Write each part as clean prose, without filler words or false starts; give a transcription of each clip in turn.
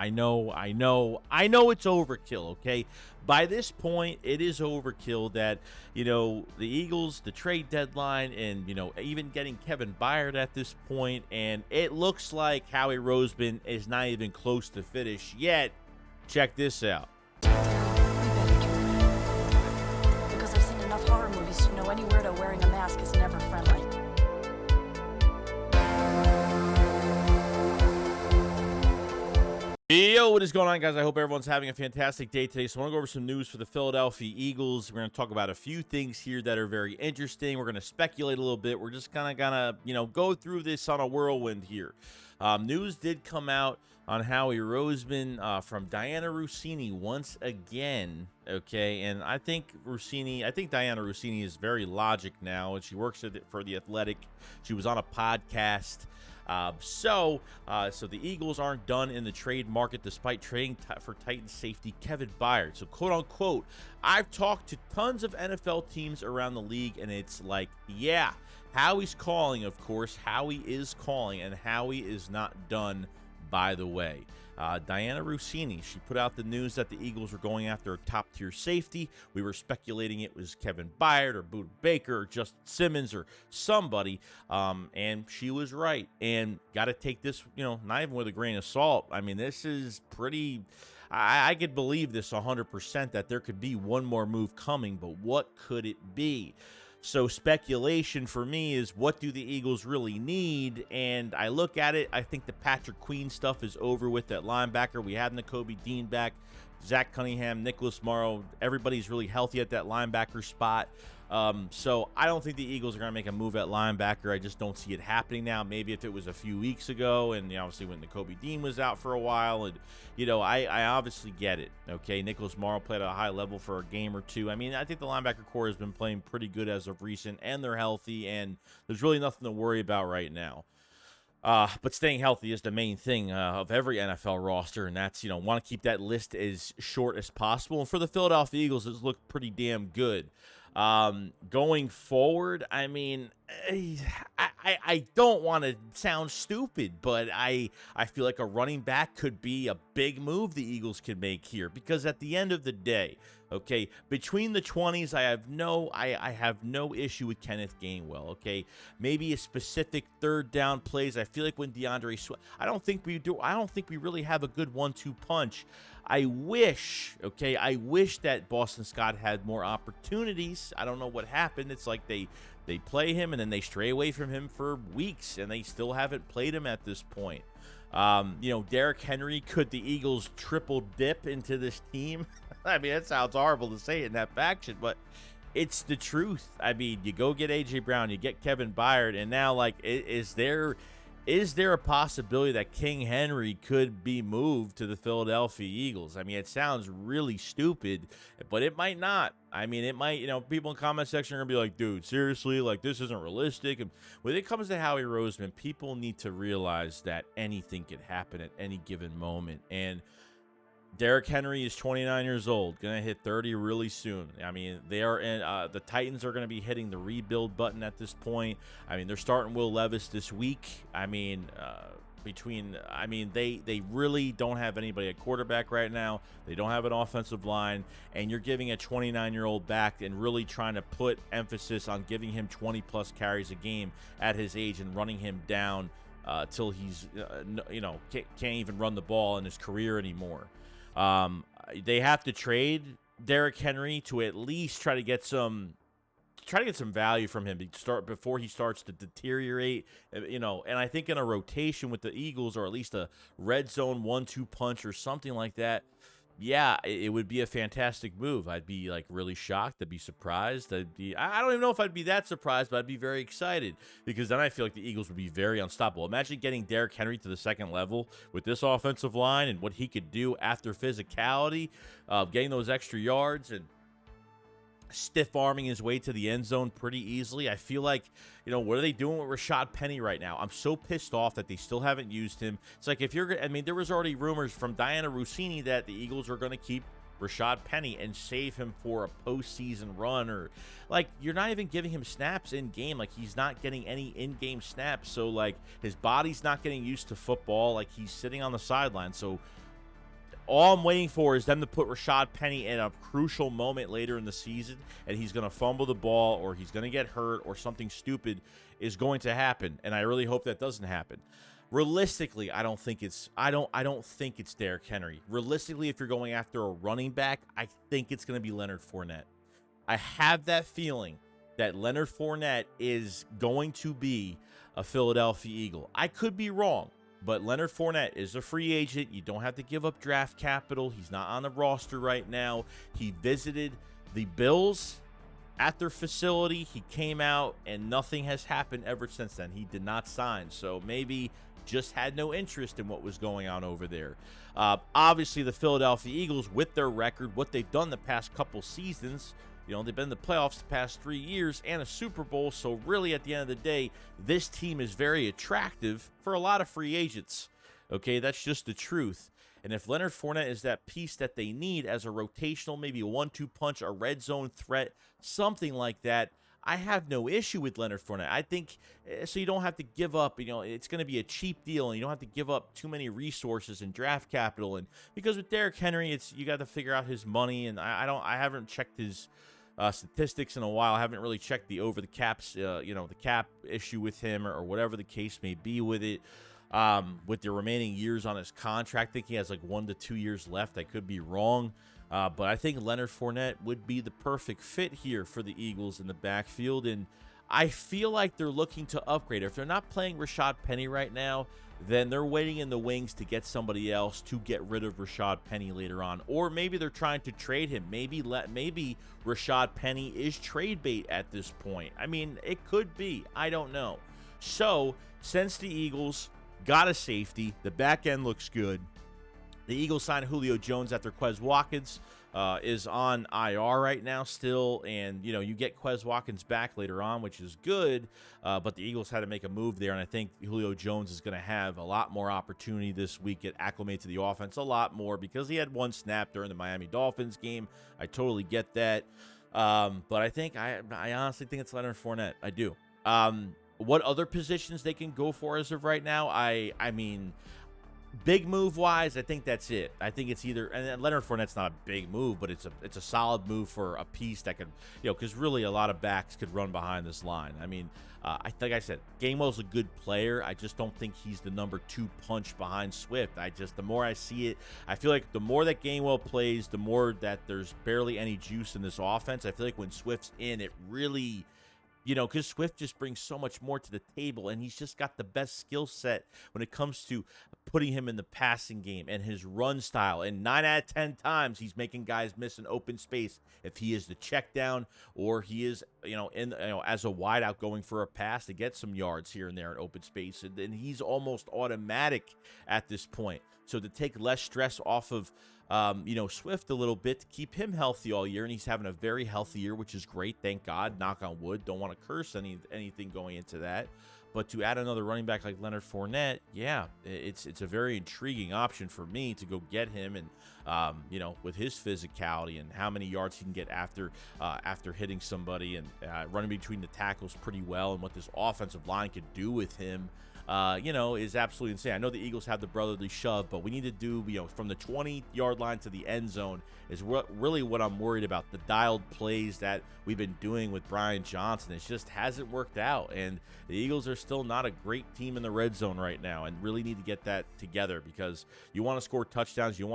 I know it's overkill, okay? By this point, it is overkill that, the Eagles, the trade deadline, and, even getting Kevin Byard at this point, and it looks like Howie Roseman is not even close to finish yet. Check this out. Because I've seen enough horror movies to know any weirdo wearing a mask is never friendly. Yo, what is going on, guys? I hope everyone's having a fantastic day today. So I want to go over some news for the Philadelphia Eagles. We're going to talk about a few things here that are very interesting. We're going to speculate a little bit. We're just kind of gonna, go through this on a whirlwind here. News did come out on Howie Roseman from Diana Russini once again. Okay, and I think Diana Russini is very logic now, and she works for The Athletic. She was on a podcast. So the Eagles aren't done in the trade market despite trading for Titans safety Kevin Byard. So, quote unquote, I've talked to tons of NFL teams around the league, and it's like, yeah, Howie's calling, of course. Howie is calling, and Howie is not done, by the way. Diana Russini, she put out the news that the Eagles were going after a top-tier safety. We were speculating it was Kevin Byard or Budda Baker or Justin Simmons or somebody, and she was right. And got to take this, not even with a grain of salt. I mean, this is pretty... I could believe this 100% that there could be one more move coming, but what could it be? So speculation for me is, what do the Eagles really need? And I look at it, I think the Patrick Queen stuff is over with at linebacker. We have Nakobe Dean back, Zach Cunningham, Nicholas Morrow. Everybody's really healthy at that linebacker spot. So I don't think the Eagles are going to make a move at linebacker. I just don't see it happening now. Maybe if it was a few weeks ago, and obviously when Nakobe Dean was out for a while, and I obviously get it. Okay, Nicholas Morrow played at a high level for a game or two. I mean, I think the linebacker core has been playing pretty good as of recent, and they're healthy, and there's really nothing to worry about right now. But staying healthy is the main thing of every NFL roster, and that's, want to keep that list as short as possible. And for the Philadelphia Eagles, it's looked pretty damn good. Going forward, I mean, I don't want to sound stupid, but I feel like a running back could be a big move the Eagles could make here, because at the end of the day, okay, between the 20s, I have no issue with Kenneth Gainwell. Okay, maybe a specific third down plays. I feel like when DeAndre Swift, I don't think we really have a good 1-2 punch. I wish that Boston Scott had more opportunities. I don't know what happened. It's like they play him and then they stray away from him for weeks, and they still haven't played him at this point. Derrick Henry, could the Eagles triple dip into this team? I mean, that sounds horrible to say it in that faction, but it's the truth. I mean, you go get A.J. Brown, you get Kevin Byard, and now, like, is there a possibility that King Henry could be moved to the Philadelphia Eagles? I mean, it sounds really stupid, but it might not. I mean, it might, people in the comment section are going to be like, dude, seriously, like, this isn't realistic. And when it comes to Howie Roseman, people need to realize that anything could happen at any given moment. And Derrick Henry is 29 years old, going to hit 30 really soon. I mean, they are in, the Titans are going to be hitting the rebuild button at this point. I mean, they're starting Will Levis this week. I mean, they really don't have anybody at quarterback right now. They don't have an offensive line, and you're giving a 29-year-old back and really trying to put emphasis on giving him 20-plus carries a game at his age and running him down till he's, can't even run the ball in his career anymore. They have to trade Derrick Henry to at least try to get some value from him before he starts to deteriorate, and I think in a rotation with the Eagles, or at least a red zone 1-2 punch or something like that, yeah, it would be a fantastic move. I'd be like really shocked. I'd be surprised. I don't even know if I'd be that surprised, but I'd be very excited, because then I feel like the Eagles would be very unstoppable. Imagine getting Derrick Henry to the second level with this offensive line and what he could do after physicality, getting those extra yards and stiff-arming his way to the end zone pretty easily. I feel like, what are they doing with Rashad Penny right now? I'm so pissed off that they still haven't used him. It's like, there was already rumors from Diana Russini that the Eagles are going to keep Rashad Penny and save him for a postseason run, or like, you're not even giving him snaps in game. Like, he's not getting any in-game snaps. So like, his body's not getting used to football. Like, he's sitting on the sideline. So all I'm waiting for is them to put Rashad Penny in a crucial moment later in the season, and he's going to fumble the ball, or he's going to get hurt, or something stupid is going to happen. And I really hope that doesn't happen. Realistically, I don't think it's Derrick Henry. Realistically, if you're going after a running back, I think it's going to be Leonard Fournette. I have that feeling that Leonard Fournette is going to be a Philadelphia Eagle. I could be wrong, but Leonard Fournette is a free agent. You don't have to give up draft capital. He's not on the roster right now. He visited the Bills at their facility. He came out, and nothing has happened ever since then. He did not sign, so maybe just had no interest in what was going on over there. Obviously, the Philadelphia Eagles, with their record, what they've done the past couple seasons, they've been in the playoffs the past 3 years and a Super Bowl, so really at the end of the day, this team is very attractive for a lot of free agents. Okay, that's just the truth. And if Leonard Fournette is that piece that they need as a rotational, maybe a 1-2 punch, a red zone threat, something like that, I have no issue with Leonard Fournette. I think so you don't have to give up, it's going to be a cheap deal, and you don't have to give up too many resources and draft capital. And because with Derrick Henry, you got to figure out his money, and I haven't checked his statistics in a while. I haven't really checked the over the caps, the cap issue with him, or whatever the case may be with it. With the remaining years on his contract, I think he has like 1 to 2 years left. I could be wrong. But I think Leonard Fournette would be the perfect fit here for the Eagles in the backfield. And I feel like they're looking to upgrade. If they're not playing Rashad Penny right now, then they're waiting in the wings to get somebody else to get rid of Rashad Penny later on. Or maybe they're trying to trade him. Maybe Rashad Penny is trade bait at this point. I mean, it could be. I don't know. So, since the Eagles got a safety, the back end looks good. The Eagles signed Julio Jones after Quez Watkins is on IR right now still, and you get Quez Watkins back later on, which is good, but the Eagles had to make a move there, and I think Julio Jones is going to have a lot more opportunity this week, get acclimated to the offense a lot more, because he had one snap during the Miami Dolphins game. I totally get that, but I honestly think it's Leonard Fournette. I do. What other positions they can go for as of right now? I mean, big move wise, I think that's it. I think it's either, and Leonard Fournette's not a big move, but it's a solid move for a piece that could, because really a lot of backs could run behind this line. I mean, like I said, Gainwell's a good player. I just don't think he's the number 2 punch behind Swift. The more I see it, I feel like the more that Gainwell plays, the more that there's barely any juice in this offense. I feel like when Swift's in, it really, because Swift just brings so much more to the table, and he's just got the best skill set when it comes to putting him in the passing game and his run style. And 9 out of 10 times, he's making guys miss an open space if he is the check down, or he is, as a wideout going for a pass to get some yards here and there in open space. And he's almost automatic at this point. So to take less stress off of Swift a little bit to keep him healthy all year, and he's having a very healthy year, which is great. Thank God. Knock on wood. Don't want to curse anything going into that. But to add another running back like Leonard Fournette, yeah, it's a very intriguing option for me to go get him, and with his physicality and how many yards he can get after hitting somebody, and running between the tackles pretty well, and what this offensive line could do with him. Is absolutely insane. I know the Eagles have the brotherly shove, but we need to do, from the 20-yard line to the end zone is really what I'm worried about. The dialed plays that we've been doing with BrianJohnson, it just hasn't worked out, and the Eagles are still not a great team in the red zone right now, and really need to get that together, because you want to score touchdowns, you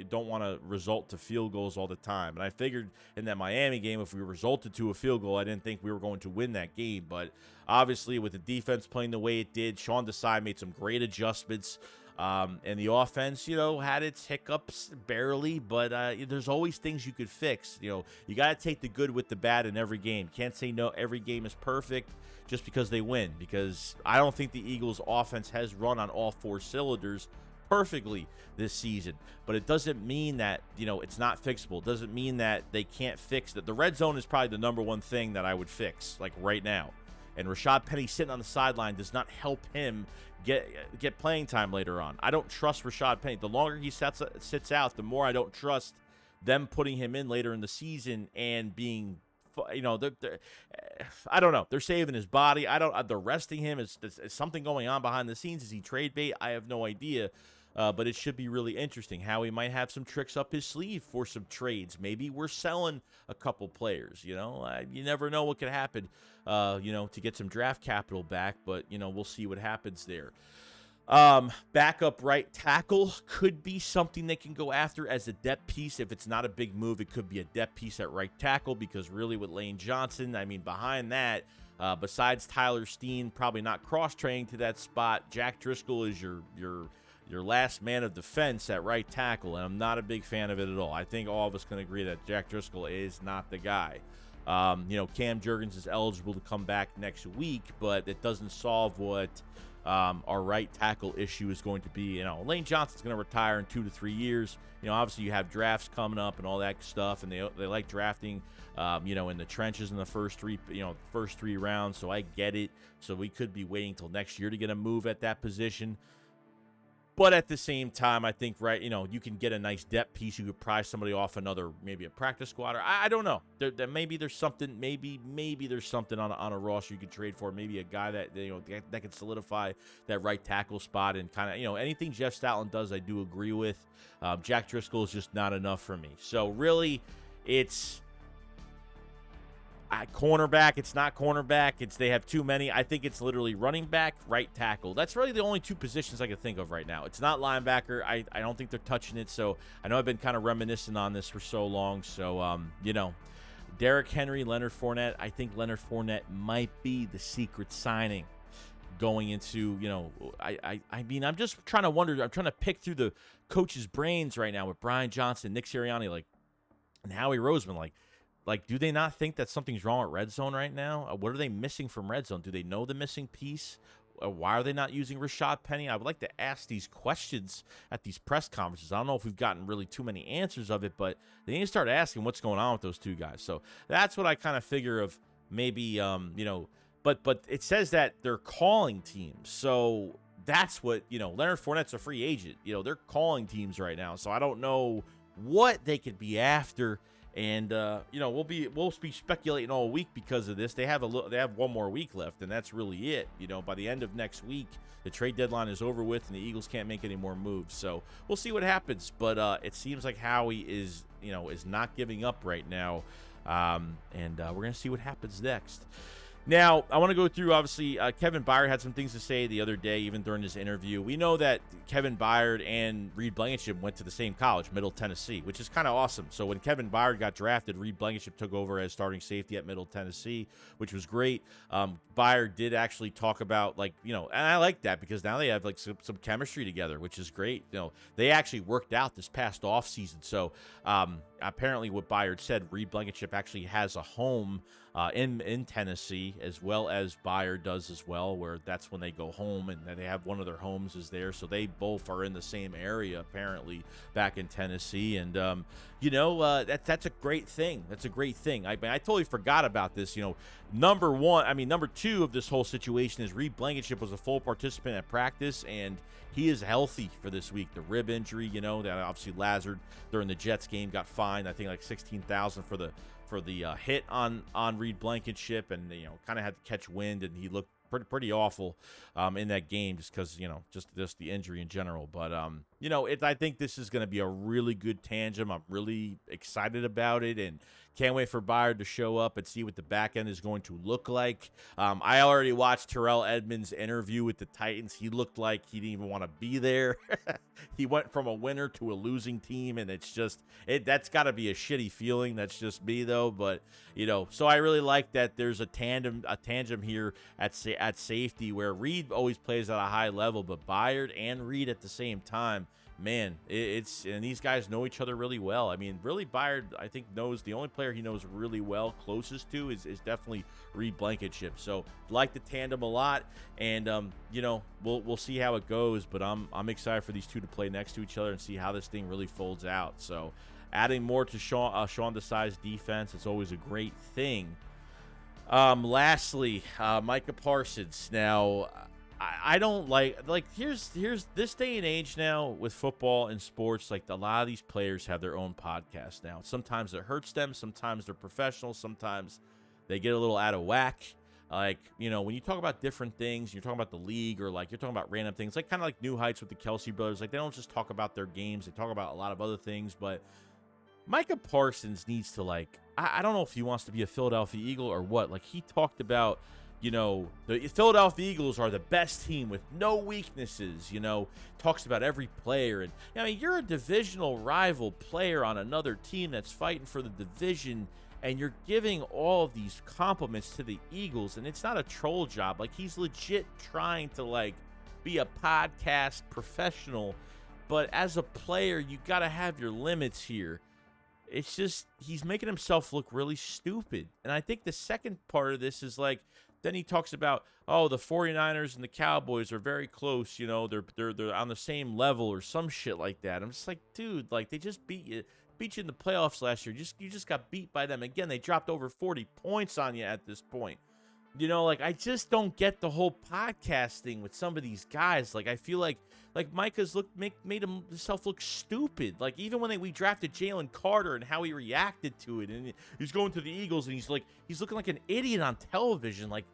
don't want to result to field goals all the time. And I figured in that Miami game, if we resulted to a field goal, I didn't think we were going to win that game, but obviously with the defense playing the way it did, Sean Desai made some great adjustments. And the offense, had its hiccups barely, but there's always things you could fix. You got to take the good with the bad in every game. Can't say no, every game is perfect just because they win, because I don't think the Eagles offense has run on all 4 cylinders perfectly this season, but it doesn't mean that, it's not fixable. It doesn't mean that they can't fix that. The red zone is probably the number one thing that I would fix, like right now. And Rashad Penny sitting on the sideline does not help him get playing time later on. I don't trust Rashad Penny. The longer he sits out, the more I don't trust them putting him in later in the season and being, I don't know. They're saving his body. They're resting him. Is something going on behind the scenes? Is he trade bait? I have no idea. but it should be really interesting. Howie might have some tricks up his sleeve for some trades. Maybe we're selling a couple players, you never know what could happen, to get some draft capital back, but, we'll see what happens there. Backup right tackle could be something they can go after as a depth piece. If it's not a big move, it could be a depth piece at right tackle, because really with Lane Johnson, behind that, besides tylersteen, probably not cross-training to that spot, Jack Driscoll is your last man of defense at right tackle, and I'm not a big fan of it at all. I think all of us can agree that Jack Driscoll is not the guy. Cam Jurgens is eligible to come back next week, but it doesn't solve what our right tackle issue is going to be. Lane Johnson's going to retire in 2 to 3 years. Obviously you have drafts coming up and all that stuff, and they like drafting, in the trenches in the first three rounds. So I get it. So we could be waiting till next year to get a move at that position. But at the same time, I think, you can get a nice depth piece. You could prize somebody off maybe a practice squad. Or I don't know. Maybe there's something. Maybe there's something on a roster you could trade for. Maybe a guy that that could solidify that right tackle spot, and kind of anything Jeff Stoutland does, I do agree with. Jack Driscoll is just not enough for me. So really, it's cornerback. It's not cornerback. They have too many. I think it's literally running back, right tackle. That's really the only two positions I can think of right now. It's not linebacker. I don't think they're touching it. So I know I've been kind of reminiscing on this for so long. So, Derrick Henry, Leonard Fournette. I think Leonard Fournette might be the secret signing going into, I'm just trying to wonder. I'm trying to pick through the coaches' brains right now with BrianJohnson, Nick Sirianni, and Howie Roseman, do they not think that something's wrong with red zone right now? What are they missing from red zone? Do they know the missing piece? Why are they not using Rashad Penny? I would like to ask these questions at these press conferences. I don't know if we've gotten really too many answers of it, but they need to start asking what's going on with those two guys. So that's what I kind of figure of maybe, but it says that they're calling teams. So that's what, Leonard Fournette's a free agent. They're calling teams right now. So I don't know what they could be after. And we'll be speculating all week because of this. They have one more week left, and that's really it. By the end of next week, the trade deadline is over with, and the Eagles can't make any more moves. So we'll see what happens. But it seems like Howie is not giving up right now, and we're gonna see what happens next. Now, I want to go through, obviously, Kevin Byard had some things to say the other day, even during his interview. We know that Kevin Byard and Reed Blankenship went to the same college, Middle Tennessee, which is kind of awesome. So when Kevin Byard got drafted, Reed Blankenship took over as starting safety at Middle Tennessee, which was great. Byard did actually talk about, and I like that because now they have, some chemistry together, which is great. They actually worked out this past offseason. So apparently what Byard said, Reed Blankenship actually has a home in Tennessee, as well as Byard does as well, where that's when they go home, and they have one of their homes is there. So they both are in the same area, apparently, back in Tennessee. And, that's a great thing. That's a great thing. I totally forgot about this. Number two of this whole situation is Reed Blankenship was a full participant at practice, and he is healthy for this week. The rib injury, that obviously Lazard during the Jets game got fined, I think $16,000 for the hit on Reed Blankenship, and kind of had to catch wind, and he looked pretty awful in that game just because just the injury in general. But I think this is going to be a really good tandem. I'm really excited about it, and can't wait for Byard to show up and see what the back end is going to look like. I already watched Terrell Edmunds' interview with the Titans. He looked like he didn't even want to be there. He went from a winner to a losing team, and that's got to be a shitty feeling. That's just me, though. But so I really like that there's a tandem here at safety where Reed always plays at a high level, but Byard and Reed at the same time. Man, and these guys know each other really well. Really, Byard, I think, knows the only player he knows really well, closest to, is definitely Reed Blankenship. So, like the tandem a lot, and we'll see how it goes. But I'm excited for these two to play next to each other and see how this thing really folds out. So, adding more to Sean Desai's defense, it's always a great thing. Lastly, Micah Parsons. Now, I don't here's this day and age now with football and sports, a lot of these players have their own podcast now. Sometimes it hurts them, sometimes they're professional, sometimes they get a little out of whack. Like, you know, when you talk about different things, you're talking about the league or like you're talking about random things, like kind of like New Heights with the Kelsey brothers. Like, they don't just talk about their games, they talk about a lot of other things. But Micah Parsons needs to, like, I don't know if he wants to be a Philadelphia Eagle or what. Like, he talked about, you know, the Philadelphia Eagles are the best team with no weaknesses, you know, talks about every player. And, I mean, you're a divisional rival player on another team that's fighting for the division, and you're giving all of these compliments to the Eagles, and it's not a troll job. Like, he's legit trying to, like, be a podcast professional, but as a player, you got to have your limits here. It's just, he's making himself look really stupid. And I think the second part of this is, like, then he talks about, oh, the 49ers and the Cowboys are very close, you know, they're on the same level or some shit like that. I'm just like, dude, like, they just beat you in the playoffs last year. You just got beat by them again. They dropped over 40 points on you at this point. You know, like, I just don't get the whole podcast thing with some of these guys. Like, I feel like Micah's made himself look stupid. Like, even when we drafted Jalen Carter and how he reacted to it, and he's going to the Eagles, and he's looking like an idiot on television. Like,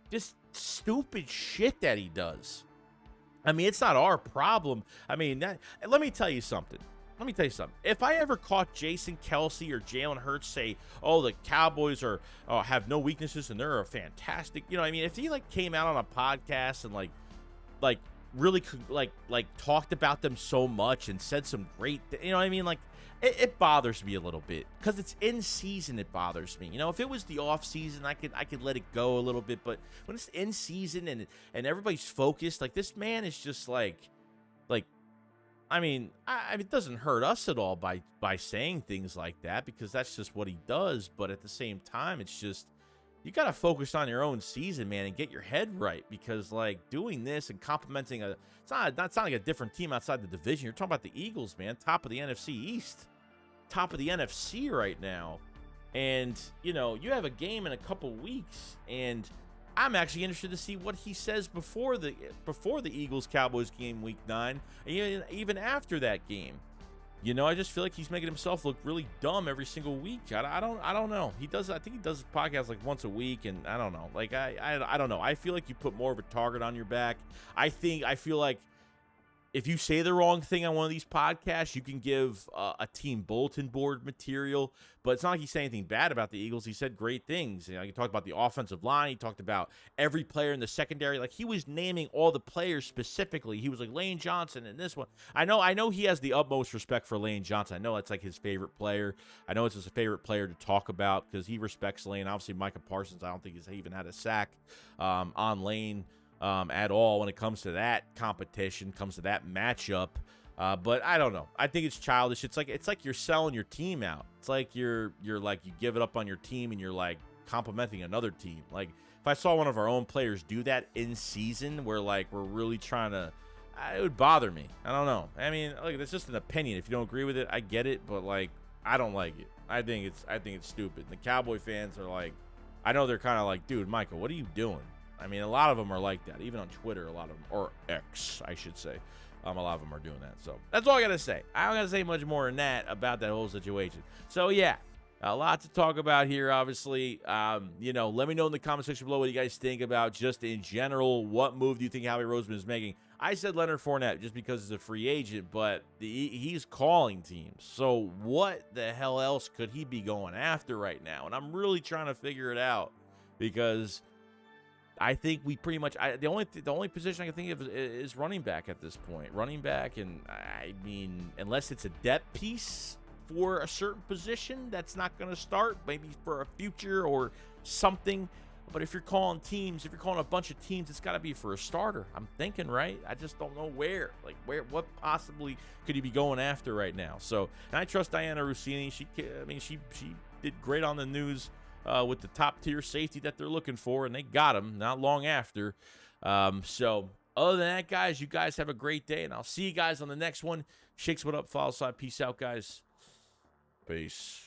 just stupid shit that he does. I mean, it's not our problem. I mean, let me tell you something. If I ever caught Jason Kelsey or Jalen Hurts say, "Oh, the Cowboys have no weaknesses and they're a fantastic," you know, I mean, if he like came out on a podcast and like really talked about them so much and said some great, you know what I mean, like it bothers me a little bit because it's in season. It bothers me, you know. If it was the off season, I could let it go a little bit, but when it's in season and everybody's focused, like, this man is just like. I mean, it doesn't hurt us at all by saying things like that, because that's just what he does. But at the same time, it's just, you got to focus on your own season, man, and get your head right, because, like, doing this and complimenting it's not like a different team outside the division. You're talking about the Eagles, man, top of the NFC East, top of the NFC right now. And, you know, you have a game in a couple weeks, and I'm actually interested to see what he says before the Eagles-Cowboys game week 9, and even after that game. You know, I just feel like he's making himself look really dumb every single week. I don't know. I think he does his podcast like once a week, and I don't know. Like, I don't know. I feel like you put more of a target on your back. I feel like if you say the wrong thing on one of these podcasts, you can give a team bulletin board material. But it's not like he said anything bad about the Eagles. He said great things. You know, he talked about the offensive line. He talked about every player in the secondary. Like, he was naming all the players specifically. He was like, Lane Johnson and this one. I know he has the utmost respect for Lane Johnson. I know that's like his favorite player. I know it's his favorite player to talk about because he respects Lane. Obviously, Micah Parsons, I don't think he's even had a sack on Lane at all when it comes to that competition, comes to that matchup. But I don't know. I think it's childish. It's like you're selling your team out. It's like you're like, you give it up on your team and you're like complimenting another team. Like, if I saw one of our own players do that in season, where like we're really trying to, it would bother me. I don't know. I mean, like, it's just an opinion. If you don't agree with it, I get it, but like, I don't like it. I think it's stupid. And the Cowboy fans are like, I know they're kind of like, dude, Michael, what are you doing? I mean, a lot of them are like that. Even on Twitter, a lot of them, or X, I should say. A lot of them are doing that. So that's all I got to say. I don't got to say much more than that about that whole situation. So, yeah, a lot to talk about here, obviously. You know, let me know in the comment section below what you guys think about just in general. What move do you think Howie Roseman is making? I said Leonard Fournette just because he's a free agent, but he's calling teams. So what the hell else could he be going after right now? And I'm really trying to figure it out, because I think we pretty much, the only position I can think of is running back at this point. Running back, and I mean, unless it's a depth piece for a certain position that's not going to start, maybe for a future or something. But if you're calling teams, if you're calling a bunch of teams, it's got to be for a starter. I'm thinking, right? I just don't know where. Like, what possibly could he be going after right now? So, and I trust Diana Rossini. She did great on the news with the top tier safety that they're looking for, and they got him not long after. So other than that, guys, you guys have a great day, and I'll see you guys on the next one. Shakes, what up? Follow side. Peace out, guys. Peace.